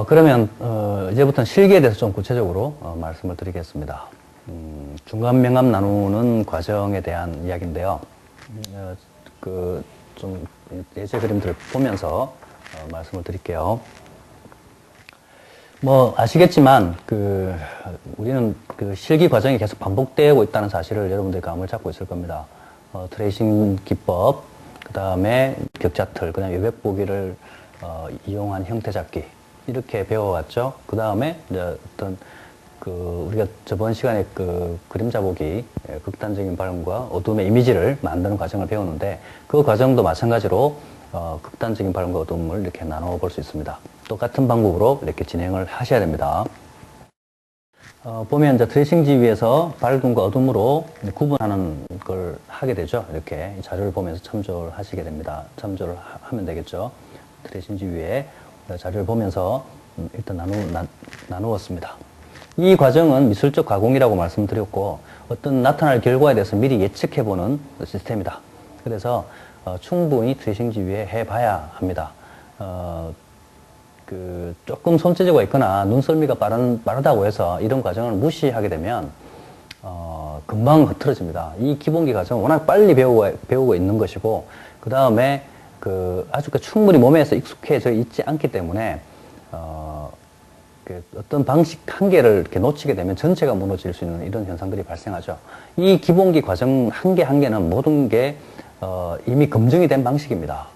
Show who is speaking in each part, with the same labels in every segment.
Speaker 1: 그러면 이제부터는 실기에 대해서 좀 구체적으로 말씀을 드리겠습니다. 중간 명암 나누는 과정에 대한 이야기인데요. 좀 예제 그림들을 보면서 말씀을 드릴게요. 뭐 아시겠지만 우리는 실기 과정이 계속 반복되고 있다는 사실을 여러분들이 감을 잡고 있을 겁니다. 트레이싱 기법, 그 다음에 격자틀, 그다음 외벽 보기를 이용한 형태 잡기 이렇게 배워왔죠. 그 다음에 어떤 우리가 저번 시간에 그림자 보기, 극단적인 발음과 어둠의 이미지를 만드는 과정을 배우는데 그 과정도 마찬가지로 극단적인 발음과 어둠을 이렇게 나눠 볼 수 있습니다. 똑같은 방법으로 이렇게 진행을 하셔야 됩니다. 보면 이제 트레이싱지 위에서 밝음과 어둠으로 구분하는 걸 하게 되죠. 이렇게 자료를 보면서 참조를 하시게 됩니다. 참조를 하면 되겠죠. 트레이싱지 위에 자료를 보면서 일단 나누었습니다. 이 과정은 미술적 가공이라고 말씀드렸고 어떤 나타날 결과에 대해서 미리 예측해보는 시스템이다. 그래서 충분히 트레이싱지 위에 해봐야 합니다. 조금 손재주가 있거나 눈썰미가 빠르다고 해서 이런 과정을 무시하게 되면 금방 흐트러집니다. 이 기본기 과정은 워낙 빨리 배우고 있는 것이고 그 다음에 아주 충분히 몸에서 익숙해져 있지 않기 때문에 어떤 방식 한 개를 이렇게 놓치게 되면 전체가 무너질 수 있는 이런 현상들이 발생하죠. 이 기본기 과정 한 개 한 개는 모든 게 이미 검증이 된 방식입니다.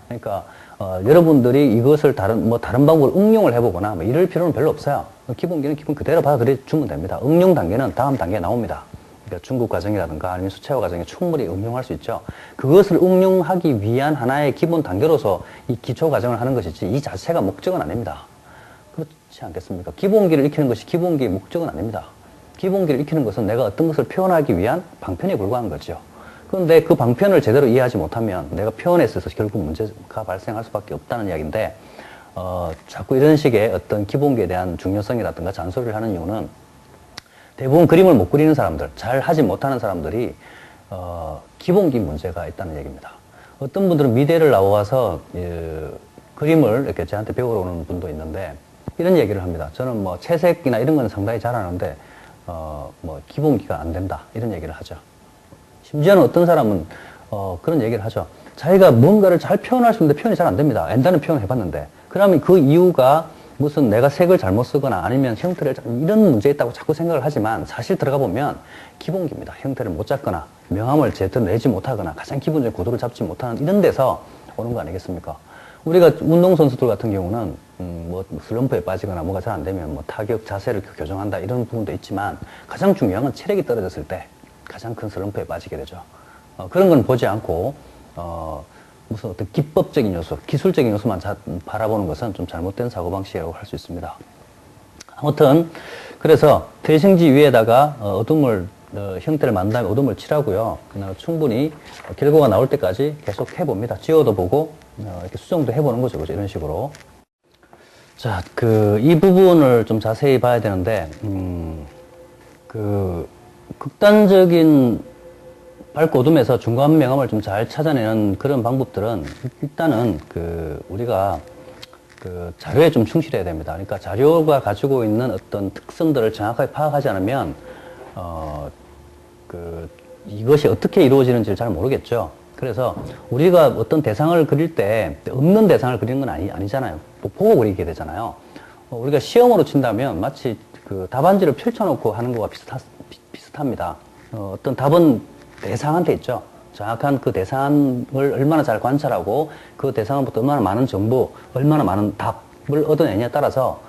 Speaker 1: 그러니까 여러분들이 이것을 다른 방법을 응용을 해보거나 이럴 필요는 별로 없어요. 기본기는 기본 그대로 받아들여주면 됩니다. 응용 단계는 다음 단계에 나옵니다. 그러니까 중급 과정이라든가 아니면 수채화 과정에 충분히 응용할 수 있죠. 그것을 응용하기 위한 하나의 기본 단계로서 이 기초 과정을 하는 것이지 이 자체가 목적은 아닙니다. 그렇지 않겠습니까? 기본기를 익히는 것이 기본기의 목적은 아닙니다. 기본기를 익히는 것은 내가 어떤 것을 표현하기 위한 방편에 불과한 거죠. 그런데 그 방편을 제대로 이해하지 못하면 내가 표현에 있어서 결국 문제가 발생할 수밖에 없다는 이야기인데 자꾸 이런 식의 어떤 기본기에 대한 중요성이라든가 잔소리를 하는 이유는 대부분 그림을 못 그리는 사람들, 잘 하지 못하는 사람들이 기본기 문제가 있다는 얘기입니다. 어떤 분들은 미대를 나와서 그림을 이렇게 저한테 배우러 오는 분도 있는데 이런 얘기를 합니다. 저는 뭐 채색이나 이런 건 상당히 잘하는데 기본기가 안 된다 이런 얘기를 하죠. 심지어는 어떤 사람은 그런 얘기를 하죠. 자기가 뭔가를 잘 표현할 수 있는데 표현이 잘 안 됩니다. 엔다는 표현을 해봤는데 그러면 그 이유가 무슨 내가 색을 잘못 쓰거나 아니면 형태를 이런 문제에 있다고 자꾸 생각을 하지만 사실 들어가 보면 기본기입니다. 형태를 못 잡거나 명암을 제대로 내지 못하거나 가장 기본적인 구도를 잡지 못하는 이런 데서 오는 거 아니겠습니까? 우리가 운동선수들 같은 경우는 슬럼프에 빠지거나 뭐가 잘 안 되면 타격 자세를 교정한다 이런 부분도 있지만 가장 중요한 건 체력이 떨어졌을 때 가장 큰 슬럼프에 빠지게 되죠. 그런 건 보지 않고 무슨 어떤 기법적인 요소, 기술적인 요소만 바라보는 것은 좀 잘못된 사고방식이라고 할 수 있습니다. 아무튼 그래서 트레이싱지 위에다가 어둠을 형태를 만든 다음에 어둠을 칠하고요. 충분히 결과가 나올 때까지 계속 해봅니다. 지워도 보고 이렇게 수정도 해보는 거죠. 그죠? 이런 식으로. 자, 이 부분을 좀 자세히 봐야 되는데 극단적인 밝고 어둠에서 중간 명암을 좀 잘 찾아내는 그런 방법들은 일단은 우리가 자료에 좀 충실해야 됩니다. 그러니까 자료가 가지고 있는 어떤 특성들을 정확하게 파악하지 않으면 이것이 어떻게 이루어지는지를 잘 모르겠죠. 그래서 우리가 어떤 대상을 그릴 때 없는 대상을 그리는 건 아니잖아요. 보고 그리게 되잖아요. 우리가 시험으로 친다면 마치 답안지를 펼쳐놓고 하는 것과 비슷합니다. 어떤 답은 대상한테 있죠. 정확한 그 대상을 얼마나 잘 관찰하고 그 대상으로부터 얼마나 많은 정보, 얼마나 많은 답을 얻어내냐에 따라서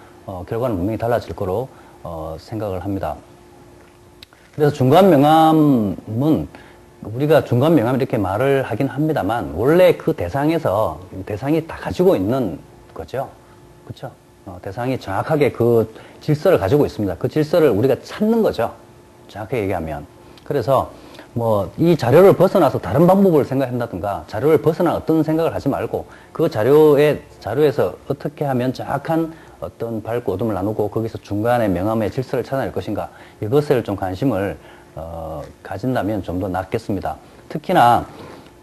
Speaker 1: 결과는 분명히 달라질 거로 생각을 합니다. 그래서 중간 명암은 우리가 중간 명암 이렇게 말을 하긴 합니다만 원래 그 대상이 다 가지고 있는 거죠. 그렇죠? 대상이 정확하게 그 질서를 가지고 있습니다. 그 질서를 우리가 찾는 거죠. 정확하게 얘기하면. 그래서 이 자료를 벗어나서 다른 방법을 생각한다든가 자료를 벗어나 어떤 생각을 하지 말고 그 자료에서 어떻게 하면 정확한 어떤 밝고 어둠을 나누고 거기서 중간에 명암의 질서를 찾아낼 것인가 이것을 좀 관심을 가진다면 좀 더 낫겠습니다. 특히나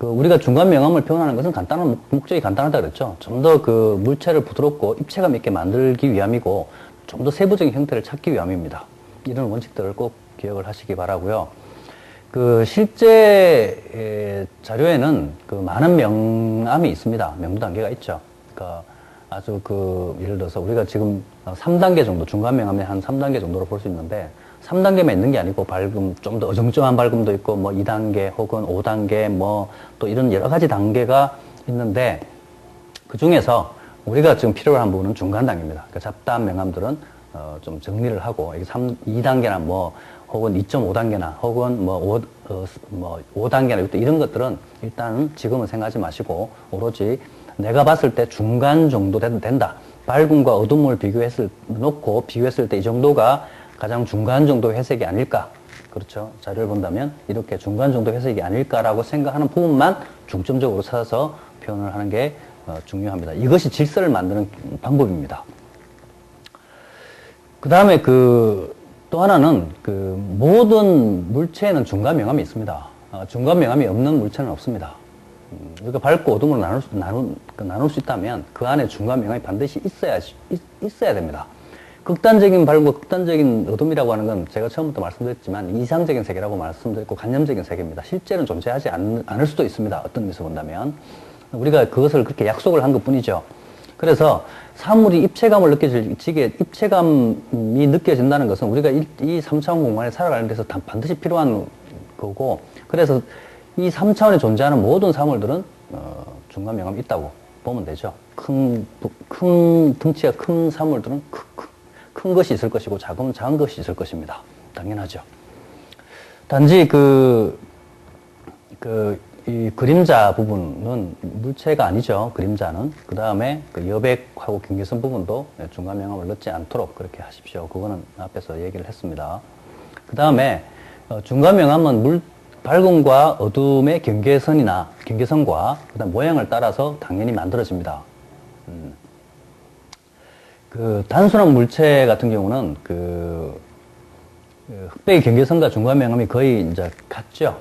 Speaker 1: 우리가 중간 명암을 표현하는 것은 목적이 간단하다 그랬죠. 좀 더 그 물체를 부드럽고 입체감 있게 만들기 위함이고, 좀 더 세부적인 형태를 찾기 위함입니다. 이런 원칙들을 꼭 기억을 하시기 바라고요. 실제 자료에는 많은 명암이 있습니다. 명도 단계가 있죠. 그러니까 아주 예를 들어서 우리가 지금 3단계 정도, 중간 명암의 한 3단계 정도로 볼 수 있는데, 3단계만 있는 게 아니고 좀 더 어정쩡한 밝음도 있고, 2단계 혹은 5단계 또 이런 여러 가지 단계가 있는데, 그 중에서 우리가 지금 필요로 한 부분은 중간 단계입니다. 그러니까 잡다한 명암들은 좀 정리를 하고, 2단계나 혹은 2.5단계나 혹은 5단계나 이런 것들은 일단 지금은 생각하지 마시고, 오로지 내가 봤을 때 중간 정도 된다. 밝음과 어둠을 비교했을 때 이 정도가 가장 중간 정도 회색이 아닐까. 그렇죠. 자료를 본다면 이렇게 중간 정도 회색이 아닐까라고 생각하는 부분만 중점적으로 찾아서 표현을 하는 게 중요합니다. 이것이 질서를 만드는 방법입니다. 그 다음에 또 하나는 모든 물체에는 중간 명암이 있습니다. 중간 명암이 없는 물체는 없습니다. 우리가 밝고 어둠으로 나눌 수 있다면 그 안에 중간 명암이 반드시 있어야 됩니다. 극단적인 밝고 극단적인 어둠이라고 하는 건 제가 처음부터 말씀드렸지만 이상적인 세계라고 말씀드렸고 관념적인 세계입니다. 실제는 존재하지 않을 수도 있습니다. 어떤 의미에서 본다면. 우리가 그것을 그렇게 약속을 한 것 뿐이죠. 그래서 사물이 입체감이 느껴진다는 것은 우리가 이 3차원 공간에 살아가는 데서 반드시 필요한 거고, 그래서 이 3차원에 존재하는 모든 사물들은 중간 명암이 있다고 보면 되죠. 덩치가 큰 사물들은 큰 것이 있을 것이고 작은 것이 있을 것입니다. 당연하죠. 단지 이 그림자 부분은 물체가 아니죠. 그림자는. 그 다음에 여백하고 경계선 부분도 중간 명암을 넣지 않도록 그렇게 하십시오. 그거는 앞에서 얘기를 했습니다. 그 다음에 중간 명암은 밝음과 어둠의 경계선과 그다음 모양을 따라서 당연히 만들어집니다. 단순한 물체 같은 경우는 흑백의 경계선과 중간 명암이 거의 이제 같죠.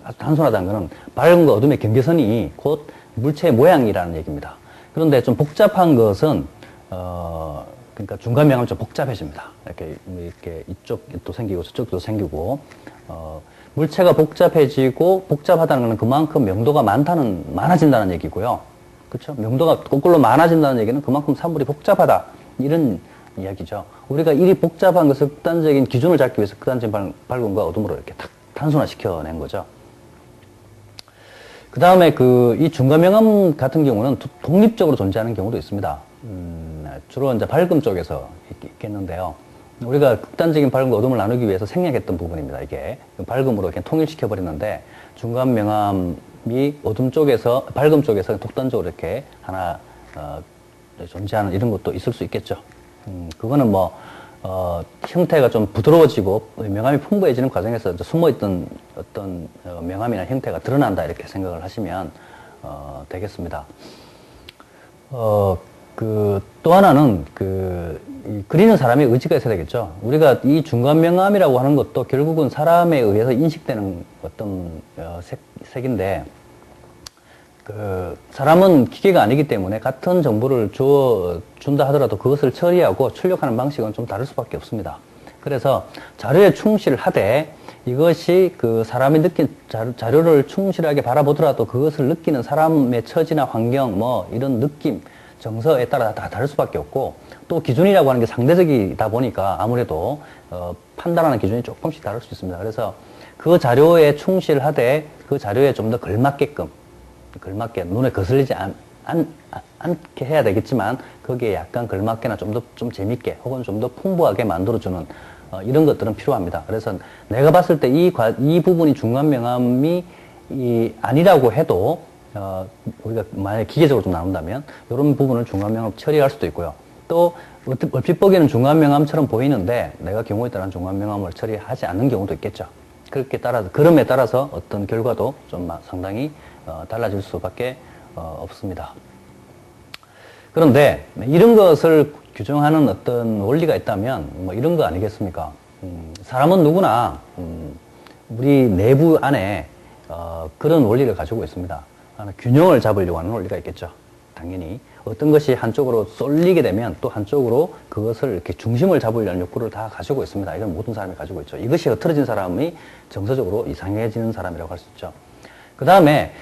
Speaker 1: 아주 단순하다는 것은 밝음과 어둠의 경계선이 곧 물체의 모양이라는 얘기입니다. 그런데 좀 복잡한 것은 그러니까 중간 명암이 좀 복잡해집니다. 이렇게 이쪽도 생기고 저쪽도 생기고 물체가 복잡하다는 것은 그만큼 명도가 많아진다는 얘기고요. 그렇죠? 명도가 거꾸로 많아진다는 얘기는 그만큼 사물이 복잡하다. 이런 이야기죠. 우리가 이 복잡한 것을 극단적인 기준을 잡기 위해서 극단적인 밝음과 어둠으로 이렇게 탁 단순화시켜낸 거죠. 그 다음에 이 중간 명암 같은 경우는 독립적으로 존재하는 경우도 있습니다. 주로 이제 밝음 쪽에서 있겠는데요. 우리가 극단적인 밝음과 어둠을 나누기 위해서 생략했던 부분입니다. 이게 밝음으로 그냥 통일시켜 버리는데 중간 명암이 밝음 쪽에서 독단적으로 이렇게 하나 존재하는 이런 것도 있을 수 있겠죠. 그거는 형태가 좀 부드러워지고 명암이 풍부해지는 과정에서 숨어있던 어떤 명암이나 형태가 드러난다 이렇게 생각을 하시면 되겠습니다. 또 하나는 그리는 사람의 의지가 있어야 되겠죠. 우리가 이 중간 명암이라고 하는 것도 결국은 사람에 의해서 인식되는 어떤 색인데, 사람은 기계가 아니기 때문에 같은 정보를 준다 하더라도 그것을 처리하고 출력하는 방식은 좀 다를 수밖에 없습니다. 그래서 자료에 충실하되 이것이 사람이 느낀 자료를 충실하게 바라보더라도 그것을 느끼는 사람의 처지나 환경, 이런 느낌, 정서에 따라 다 다를 수밖에 없고, 또 기준이라고 하는 게 상대적이다 보니까 아무래도 판단하는 기준이 조금씩 다를 수 있습니다. 그래서 그 자료에 충실하되 그 자료에 좀 더 걸맞게 눈에 거슬리지 않게 해야 되겠지만 거기에 약간 걸맞게나 좀 재밌게 혹은 좀 더 풍부하게 만들어주는 이런 것들은 필요합니다. 그래서 내가 봤을 때 이 부분이 중간 명암이 아니라고 해도 우리가 만약에 기계적으로 좀 나눈다면 이런 부분을 중간 명암 처리할 수도 있고요. 또 얼핏 보기에는 중간 명암처럼 보이는데 내가 경우에 따라 중간 명암을 처리하지 않는 경우도 있겠죠. 그럼에 따라서 어떤 결과도 좀 상당히 달라질 수밖에 없습니다. 그런데 이런 것을 규정하는 어떤 원리가 있다면 이런 거 아니겠습니까? 사람은 누구나 우리 내부 안에 그런 원리를 가지고 있습니다. 균형을 잡으려고 하는 원리가 있겠죠. 당연히 어떤 것이 한쪽으로 쏠리게 되면 또 한쪽으로 그것을 이렇게 중심을 잡으려는 욕구를 다 가지고 있습니다. 이건 모든 사람이 가지고 있죠. 이것이 흐트러진 사람이 정서적으로 이상해지는 사람이라고 할 수 있죠. 그 다음에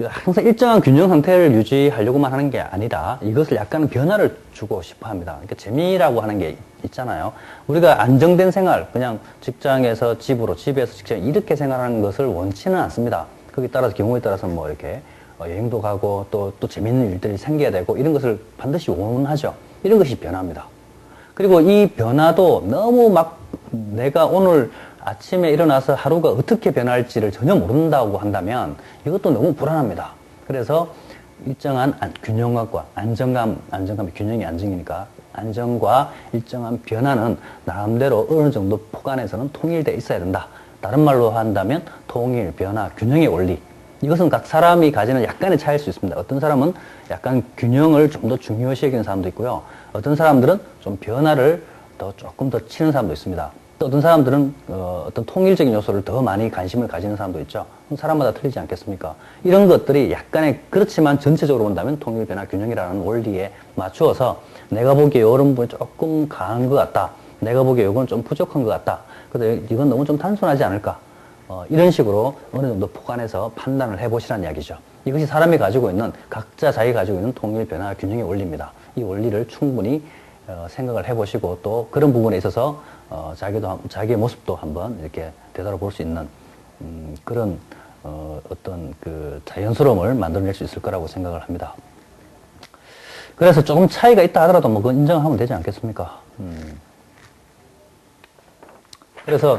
Speaker 1: 항상 일정한 균형 상태를 유지하려고만 하는 게 아니라 이것을 약간 변화를 주고 싶어 합니다. 그러니까 재미라고 하는 게 있잖아요. 우리가 안정된 생활, 그냥 직장에서 집으로, 집에서 직장 이렇게 생활하는 것을 원치는 않습니다. 거기에 따라서 경우에 따라서 뭐 이렇게 여행도 가고 또 재밌는 일들이 생겨야 되고 이런 것을 반드시 원하죠. 이런 것이 변화입니다. 그리고 이 변화도 너무 막 내가 오늘 아침에 일어나서 하루가 어떻게 변할지를 전혀 모른다고 한다면 이것도 너무 불안합니다. 그래서 일정한 균형과 안정감이 균형이 안정이니까 안정과 일정한 변화는 나름대로 어느 정도 폭안에서는 통일되어 있어야 된다. 다른 말로 한다면 통일, 변화, 균형의 원리. 이것은 각 사람이 가지는 약간의 차이일 수 있습니다. 어떤 사람은 약간 균형을 좀 더 중요시 여기는 사람도 있고요. 어떤 사람들은 좀 변화를 조금 더 치는 사람도 있습니다. 또 어떤 사람들은 어떤 통일적인 요소를 더 많이 관심을 가지는 사람도 있죠. 사람마다 틀리지 않겠습니까? 이런 것들이 약간의 그렇지만 전체적으로 본다면 통일, 변화, 균형이라는 원리에 맞추어서 내가 보기에 이런 부분이 조금 강한 것 같다. 내가 보기에 이건 좀 부족한 것 같다. 근데 이건 너무 좀 단순하지 않을까? 이런 식으로 어느 정도 폭안에서 판단을 해보시라는 이야기죠. 이것이 사람이 가지고 있는 각자 자기 가지고 있는 통일, 변화, 균형의 원리입니다. 이 원리를 충분히 생각을 해보시고 또 그런 부분에 있어서 자기의 모습도 한번 이렇게 되돌아볼 수 있는 그런 어떤 그 자연스러움을 만들어낼 수 있을 거라고 생각을 합니다. 그래서 조금 차이가 있다 하더라도 뭐 그건 인정하면 되지 않겠습니까? 그래서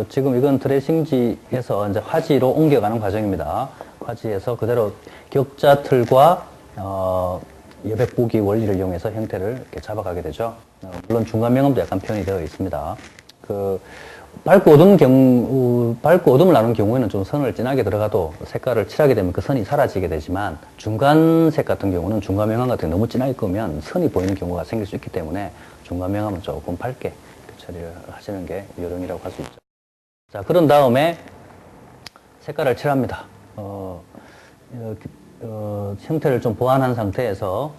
Speaker 1: 지금 이건 드레싱지에서 이제 화지로 옮겨가는 과정입니다. 화지에서 그대로 격자 틀과 여백보기 원리를 이용해서 형태를 이렇게 잡아가게 되죠. 물론 중간 명암도 약간 표현이 되어 있습니다. 밝고 어둠을 나눈 경우에는 좀 선을 진하게 들어가도 색깔을 칠하게 되면 그 선이 사라지게 되지만 중간색 같은 경우는 중간 명암 같은 게 너무 진하게 끄면 선이 보이는 경우가 생길 수 있기 때문에 중간 명암은 조금 밝게 처리를 하시는 게 요령이라고 할 수 있죠. 자, 그런 다음에 색깔을 칠합니다. 형태를 좀 보완한 상태에서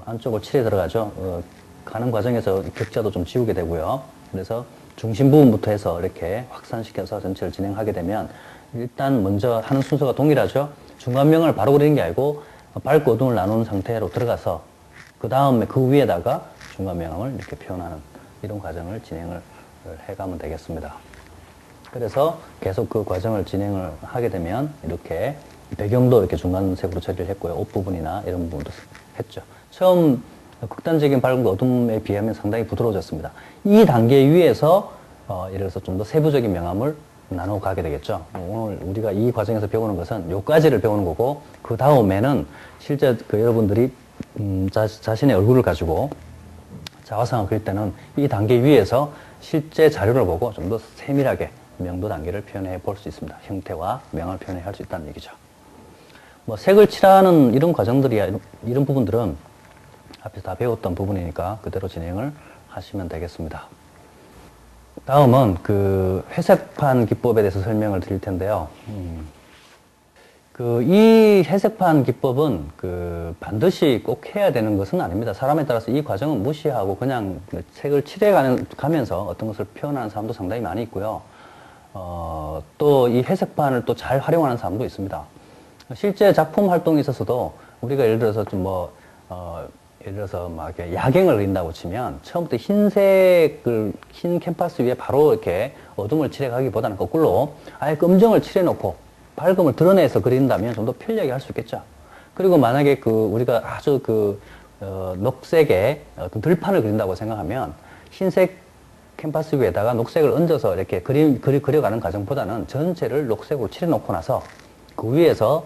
Speaker 1: 안쪽을 칠해 들어가죠. 가는 과정에서 격자도 좀 지우게 되고요. 그래서 중심 부분부터 해서 이렇게 확산시켜서 전체를 진행하게 되면 일단 먼저 하는 순서가 동일하죠. 중간명을 바로 그리는 게 아니고 밝고 어둠을 나누는 상태로 들어가서 그 다음에 그 위에다가 중간명을 이렇게 표현하는 이런 과정을 진행을 해가면 되겠습니다. 그래서 계속 그 과정을 진행을 하게 되면 이렇게 배경도 이렇게 중간색으로 처리를 했고요. 옷 부분이나 이런 부분도 했죠. 처음 극단적인 밝음과 어둠에 비하면 상당히 부드러워졌습니다. 이 단계 위에서 예를 들어서 좀 더 세부적인 명암을 나눠 가게 되겠죠. 오늘 우리가 이 과정에서 배우는 것은 요까지를 배우는 거고 그 다음에는 실제 여러분들이 자신의 얼굴을 가지고 자화상을 그릴 때는 이 단계 위에서 실제 자료를 보고 좀 더 세밀하게 명도 단계를 표현해 볼 수 있습니다. 형태와 명암을 표현해 할 수 있다는 얘기죠. 뭐 색을 칠하는 이런 과정들이야 이런 부분들은 앞에서 다 배웠던 부분이니까 그대로 진행을 하시면 되겠습니다. 다음은 회색판 기법에 대해서 설명을 드릴 텐데요. 이 회색판 기법은 반드시 꼭 해야 되는 것은 아닙니다. 사람에 따라서 이 과정은 무시하고 그냥 색을 칠해가면서 어떤 것을 표현하는 사람도 상당히 많이 있고요. 또 이 회색판을 또 잘 활용하는 사람도 있습니다. 실제 작품 활동에 있어서도 우리가 예를 들어서 예를 들어서 막 이렇게 야경을 그린다고 치면 처음부터 흰 캔버스 위에 바로 이렇게 어둠을 칠해가기보다는 거꾸로 아예 검정을 칠해놓고 밝음을 드러내서 그린다면 좀 더 편리하게 할 수 있겠죠. 그리고 만약에 우리가 아주 녹색의 어떤 들판을 그린다고 생각하면 흰색 캔버스 위에다가 녹색을 얹어서 이렇게 그려가는 과정보다는 전체를 녹색으로 칠해놓고 나서 그 위에서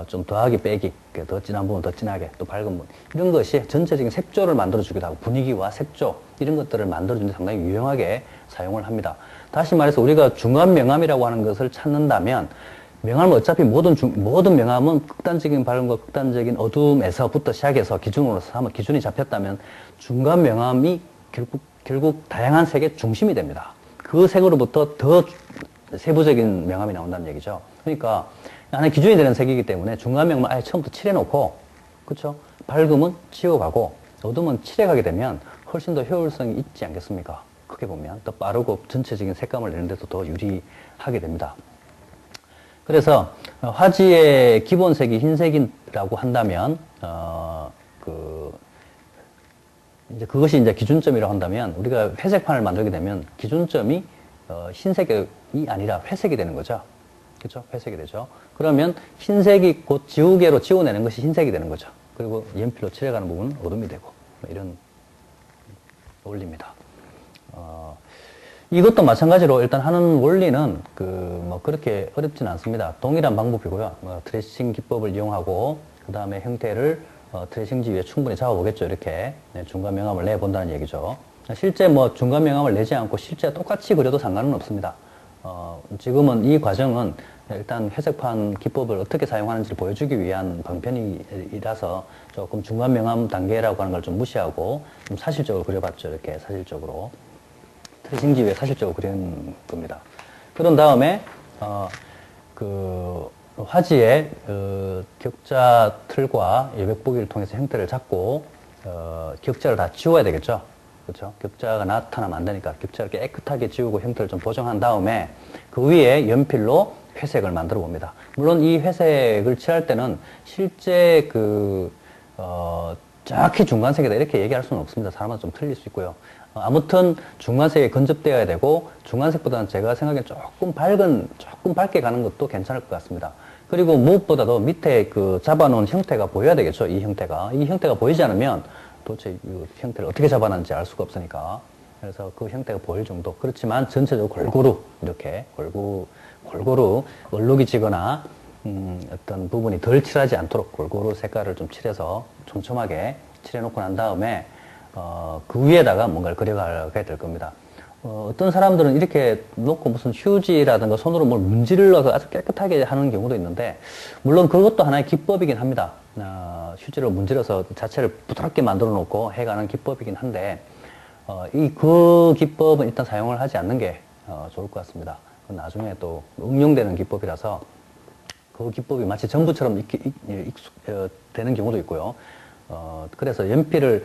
Speaker 1: 좀 더하기 빼기, 더 진한 부분 더 진하게, 또 밝은 부분 이런 것이 전체적인 색조를 만들어주기도 하고 분위기와 색조 이런 것들을 만들어주는 데 상당히 유용하게 사용을 합니다. 다시 말해서 우리가 중간 명암이라고 하는 것을 찾는다면 명암은 어차피 모든 명암은 극단적인 밝음과 극단적인 어둠에서부터 시작해서 기준으로서 한번 기준이 잡혔다면 중간 명암이 결국 다양한 색의 중심이 됩니다. 그 색으로부터 더 세부적인 명암이 나온다는 얘기죠. 그러니까 하나의 기준이 되는 색이기 때문에 중간 명암을 아예 처음부터 칠해놓고, 그렇죠? 밝음은 지워가고 어둠은 칠해가게 되면 훨씬 더 효율성이 있지 않겠습니까? 크게 보면 더 빠르고 전체적인 색감을 내는데도 더 유리하게 됩니다. 그래서 화지의 기본색이 흰색이라고 한다면 이제 그것이 이제 기준점이라고 한다면 우리가 회색판을 만들게 되면 기준점이 흰색이 아니라 회색이 되는 거죠. 그렇죠? 회색이 되죠. 그러면 흰색이 곧 지우개로 지워내는 것이 흰색이 되는 거죠. 그리고 연필로 칠해가는 부분은 어둠이 되고 이런 원리입니다. 이것도 마찬가지로 일단 하는 원리는 뭐 그렇게 어렵지는 않습니다. 동일한 방법이고요. 트레이싱 기법을 이용하고 그 다음에 형태를 트레이싱지 위에 충분히 잡아보겠죠. 이렇게 중간 명암을 내본다는 얘기죠. 실제 뭐 중간 명암을 내지 않고 실제 똑같이 그려도 상관은 없습니다. 지금은 이 과정은 일단 회색판 기법을 어떻게 사용하는지를 보여주기 위한 방편이라서 조금 중간 명암 단계라고 하는 걸 좀 무시하고 좀 사실적으로 그려봤죠. 이렇게 사실적으로. 트레이싱지 위에 사실적으로 그리는 겁니다. 그런 다음에, 화지의, 격자 틀과 여백 보기를 통해서 형태를 잡고, 격자를 다 지워야 되겠죠. 그렇죠? 격자가 나타나면 안 되니까 격자를 깨끗하게 지우고 형태를 좀 보정한 다음에 그 위에 연필로 회색을 만들어 봅니다. 물론 이 회색을 칠할 때는 실제 정확히 중간색이다 이렇게 얘기할 수는 없습니다. 사람마다 좀 틀릴 수 있고요. 아무튼 중간색에 근접되어야 되고 중간색보다는 제가 생각엔 조금 밝게 가는 것도 괜찮을 것 같습니다. 그리고 무엇보다도 밑에 잡아놓은 형태가 보여야 되겠죠. 이 형태가 보이지 않으면 도대체 이 형태를 어떻게 잡아놨는지 알 수가 없으니까. 그래서 그 형태가 보일 정도. 그렇지만 전체적으로 골고루 이렇게 골고루 얼룩이 지거나 어떤 부분이 덜 칠하지 않도록 골고루 색깔을 좀 칠해서 촘촘하게 칠해놓고 난 다음에 그 위에다가 뭔가를 그려가게 될 겁니다. 어떤 사람들은 이렇게 놓고 무슨 휴지라든가 손으로 뭘 문질러서 아주 깨끗하게 하는 경우도 있는데, 물론 그것도 하나의 기법이긴 합니다. 휴지로 문질러서 자체를 부드럽게 만들어 놓고 해가는 기법이긴 한데, 그 기법은 일단 사용을 하지 않는 게 좋을 것 같습니다. 나중에 또 응용되는 기법이라서 그 기법이 마치 전부처럼 되는 경우도 있고요. 그래서 연필을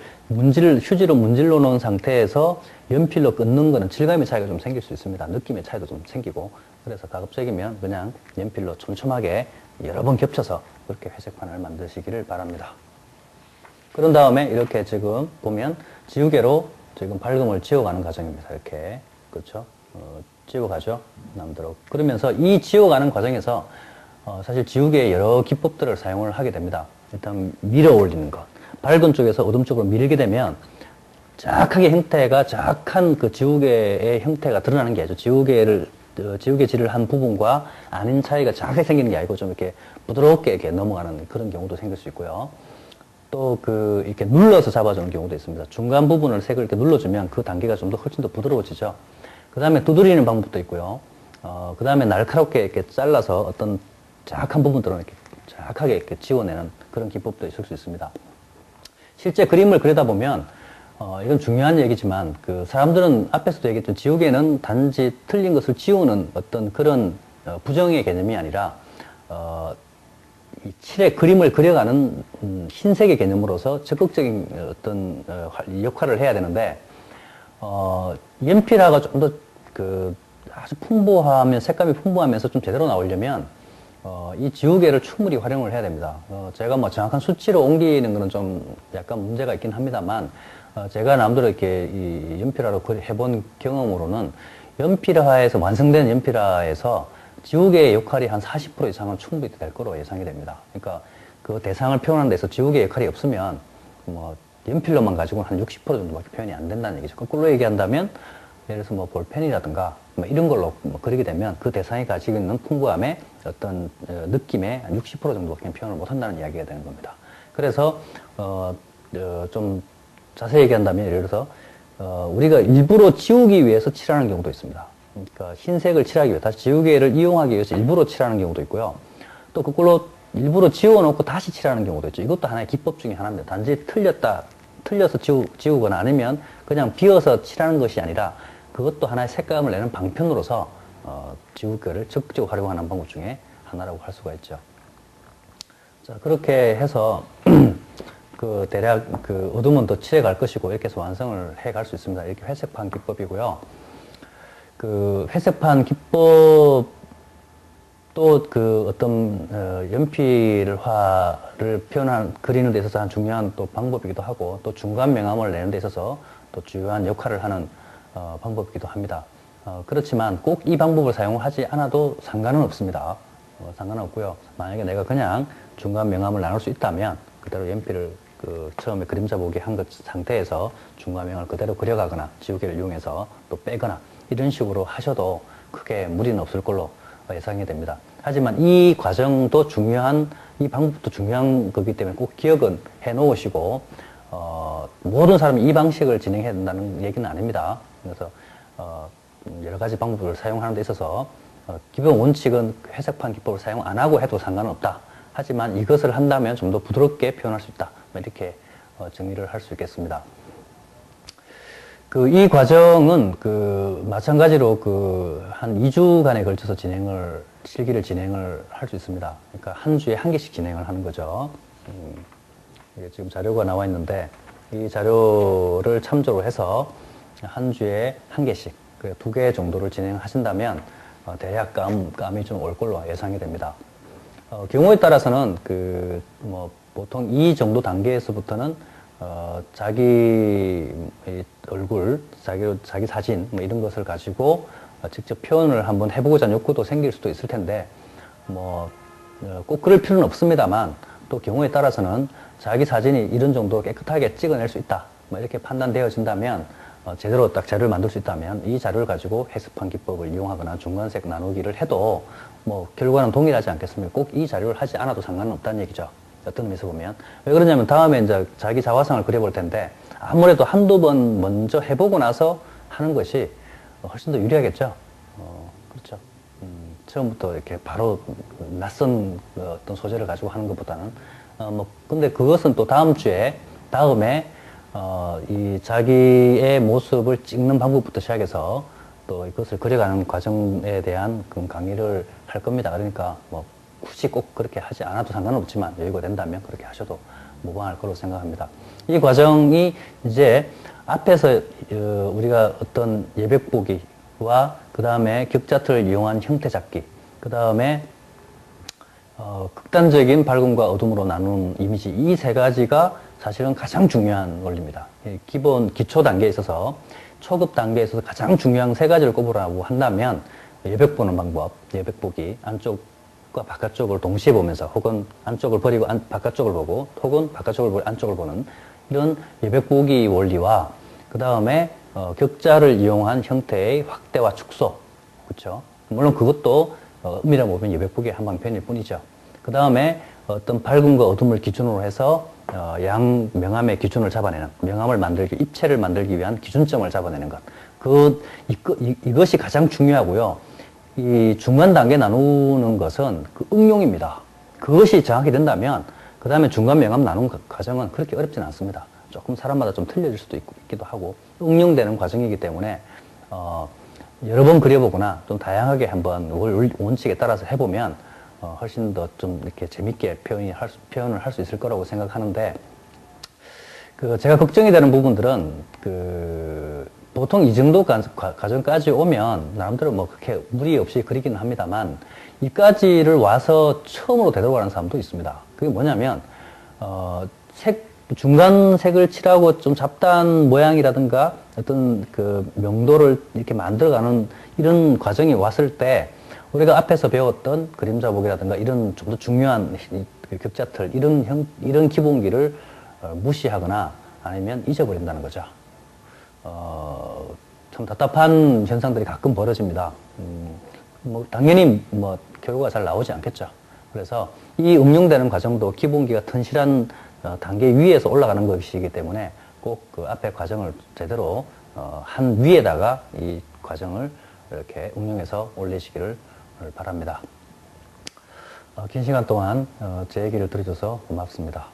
Speaker 1: 휴지로 문질러 놓은 상태에서 연필로 끊는 거는 질감의 차이가 좀 생길 수 있습니다. 느낌의 차이도 좀 생기고. 그래서 가급적이면 그냥 연필로 촘촘하게 여러 번 겹쳐서 그렇게 회색판을 만드시기를 바랍니다. 그런 다음에 이렇게 지금 보면 지우개로 지금 밝음을 지워가는 과정입니다. 이렇게. 그렇죠? 지워가죠. 남도록. 그러면서 이 지워가는 과정에서 사실 지우개의 여러 기법들을 사용을 하게 됩니다. 일단 밀어 올리는 것. 밝은 쪽에서 어둠 쪽으로 밀게 되면 정확한 그 지우개의 형태가 드러나는 게 아니죠. 지우개질을 한 부분과 아닌 차이가 정확하게 생기는 게 아니고 좀 이렇게 부드럽게 이렇게 넘어가는 그런 경우도 생길 수 있고요. 또 이렇게 눌러서 잡아주는 경우도 있습니다. 중간 부분을 색을 이렇게 눌러주면 그 단계가 좀 더 훨씬 더 부드러워지죠. 그 다음에 두드리는 방법도 있고요. 그 다음에 날카롭게 이렇게 잘라서 어떤 정확한 부분들은 이렇게 정확하게 이렇게 지워내는 그런 기법도 있을 수 있습니다. 실제 그림을 그리다 보면, 이건 중요한 얘기지만, 사람들은 앞에서도 얘기했던 지우개는 단지 틀린 것을 지우는 어떤 그런, 부정의 개념이 아니라, 이 칠의 그림을 그려가는, 흰색의 개념으로서 적극적인 어떤, 역할을 해야 되는데, 연필화가 좀 더, 아주 색감이 풍부하면서 좀 제대로 나오려면, 이 지우개를 충분히 활용을 해야 됩니다. 제가 뭐 정확한 수치로 옮기는 거는 좀 약간 문제가 있긴 합니다만, 제가 남들어 이렇게 이 연필화로 해본 경험으로는 완성된 연필화에서 지우개의 역할이 한 40% 이상은 충분히 될 거로 예상이 됩니다. 그러니까 그 대상을 표현하는 데서 지우개의 역할이 없으면, 뭐, 연필로만 가지고는 한 60% 정도밖에 표현이 안 된다는 얘기죠. 거꾸로 얘기한다면, 예를 들어서 뭐 볼펜이라든가 뭐 이런 걸로 그리게 되면 그 대상이 가지고 있는 풍부함의 어떤 느낌의 한 60% 정도밖에 표현을 못 한다는 이야기가 되는 겁니다. 그래서 좀 자세히 얘기한다면 예를 들어서 우리가 일부러 지우기 위해서 칠하는 경우도 있습니다. 그러니까 흰색을 칠하기 위해 다시 지우개를 이용하기 위해서 일부러 칠하는 경우도 있고요. 또 그걸로 일부러 지워놓고 다시 칠하는 경우도 있죠. 이것도 하나의 기법 중에 하나입니다. 단지 틀려서 지우거나 아니면 그냥 비어서 칠하는 것이 아니라 그것도 하나의 색감을 내는 방편으로서 지우개를 적극적으로 활용하는 방법 중에 하나라고 할 수가 있죠. 자, 그렇게 해서 대략 어둠은 더 칠해갈 것이고 이렇게 해서 완성을 해갈 수 있습니다. 이렇게 회색판 기법이고요. 회색판 기법 또 어떤 연필화를 그리는 데 있어서 한 중요한 또 방법이기도 하고 또 중간 명암을 내는 데 있어서 또 중요한 역할을 하는 방법이기도 합니다. 그렇지만 꼭 이 방법을 사용하지 않아도 상관은 없습니다. 상관은 없고요. 만약에 내가 그냥 중간 명암을 나눌 수 있다면 그대로 연필을 처음에 그림자 보기 한 것 상태에서 중간 명암을 그대로 그려가거나 지우개를 이용해서 또 빼거나 이런 식으로 하셔도 크게 무리는 없을 걸로 예상이 됩니다. 하지만 이 과정도 이 방법도 중요한 거기 때문에 꼭 기억은 해 놓으시고, 모든 사람이 이 방식을 진행해야 된다는 얘기는 아닙니다. 그래서, 여러 가지 방법을 사용하는 데 있어서, 기본 원칙은 회색판 기법을 사용 안 하고 해도 상관은 없다. 하지만 이것을 한다면 좀 더 부드럽게 표현할 수 있다. 이렇게 정리를 할 수 있겠습니다. 이 과정은 마찬가지로 한 2주간에 걸쳐서 실기를 진행을 할 수 있습니다. 그러니까 한 주에 한 개씩 진행을 하는 거죠. 이게 지금 자료가 나와 있는데 이 자료를 참조로 해서 한 주에 한 개씩, 2개 정도를 진행하신다면 대략 감이 좀 올 걸로 예상이 됩니다. 경우에 따라서는 보통 이 정도 단계에서부터는 자기 얼굴, 자기 사진, 이런 것을 가지고 직접 표현을 한번 해보고자 하는 욕구도 생길 수도 있을 텐데, 꼭 그럴 필요는 없습니다만, 또 경우에 따라서는 자기 사진이 이런 정도 깨끗하게 찍어낼 수 있다. 이렇게 판단되어진다면, 제대로 딱 자료를 만들 수 있다면, 이 자료를 가지고 해석판 기법을 이용하거나 중간색 나누기를 해도, 결과는 동일하지 않겠습니까? 꼭 이 자료를 하지 않아도 상관은 없다는 얘기죠. 어떤 의미에서 보면. 왜 그러냐면 다음에 이제 자기 자화상을 그려볼 텐데 아무래도 한두 번 먼저 해보고 나서 하는 것이 훨씬 더 유리하겠죠. 그렇죠. 처음부터 이렇게 바로 낯선 어떤 소재를 가지고 하는 것보다는. 근데 그것은 또 다음에, 이 자기의 모습을 찍는 방법부터 시작해서 또 이것을 그려가는 과정에 대한 강의를 할 겁니다. 그러니까 굳이 꼭 그렇게 하지 않아도 상관없지만 여유가 된다면 그렇게 하셔도 무방할 거로 생각합니다. 이 과정이 이제 앞에서 우리가 어떤 예벽 보기와 그 다음에 격자틀을 이용한 형태 잡기, 그 다음에 극단적인 밝음과 어둠으로 나누는 이미지, 이 세 가지가 사실은 가장 중요한 원리입니다. 기초 단계에 있어서 초급 단계에 있어서 가장 중요한 세 가지를 꼽으라고 한다면 예벽 보는 방법, 예벽 보기, 안쪽과 바깥쪽을 동시에 보면서 혹은 안쪽을 버리고 바깥쪽을 보고 혹은 바깥쪽을 버리고 안쪽을 보는 이런 예벽 보기 원리와 그 다음에 격자를 이용한 형태의 확대와 축소, 그렇죠? 물론 그것도 은밀한 보면 예벽 보기의 한 방편일 뿐이죠. 그 다음에 어떤 밝음과 어둠을 기준으로 해서 양 명암의 기준을 잡아내는, 입체를 만들기 위한 기준점을 잡아내는 것. 이것이 가장 중요하고요. 이 중간 단계 나누는 것은 응용입니다. 그것이 정확히 된다면, 그 다음에 중간 명암 나누는 과정은 그렇게 어렵지는 않습니다. 조금 사람마다 좀 틀려질 수도 있기도 하고, 응용되는 과정이기 때문에, 여러 번 그려보거나 좀 다양하게 한번 원칙에 따라서 해보면, 훨씬 더 좀 이렇게 재밌게 표현을 할 수 있을 거라고 생각하는데, 제가 걱정이 되는 부분들은, 보통 이 정도 과정까지 오면, 나름대로 그렇게 무리 없이 그리기는 합니다만, 이까지를 와서 처음으로 되돌아가는 사람도 있습니다. 그게 뭐냐면, 중간 색을 칠하고 좀 잡다한 모양이라든가, 어떤 명도를 이렇게 만들어가는 이런 과정이 왔을 때, 우리가 앞에서 배웠던 그림자 보기라든가 이런 좀 더 중요한 격자틀, 이런 기본기를 무시하거나 아니면 잊어버린다는 거죠. 참 답답한 현상들이 가끔 벌어집니다. 당연히 결과가 잘 나오지 않겠죠. 그래서 이 응용되는 과정도 기본기가 튼실한 단계 위에서 올라가는 것이기 때문에 꼭 그 앞에 과정을 제대로 한 위에다가 이 과정을 이렇게 응용해서 올리시기를 바랍니다. 긴 시간 동안 제 얘기를 들어줘서 고맙습니다.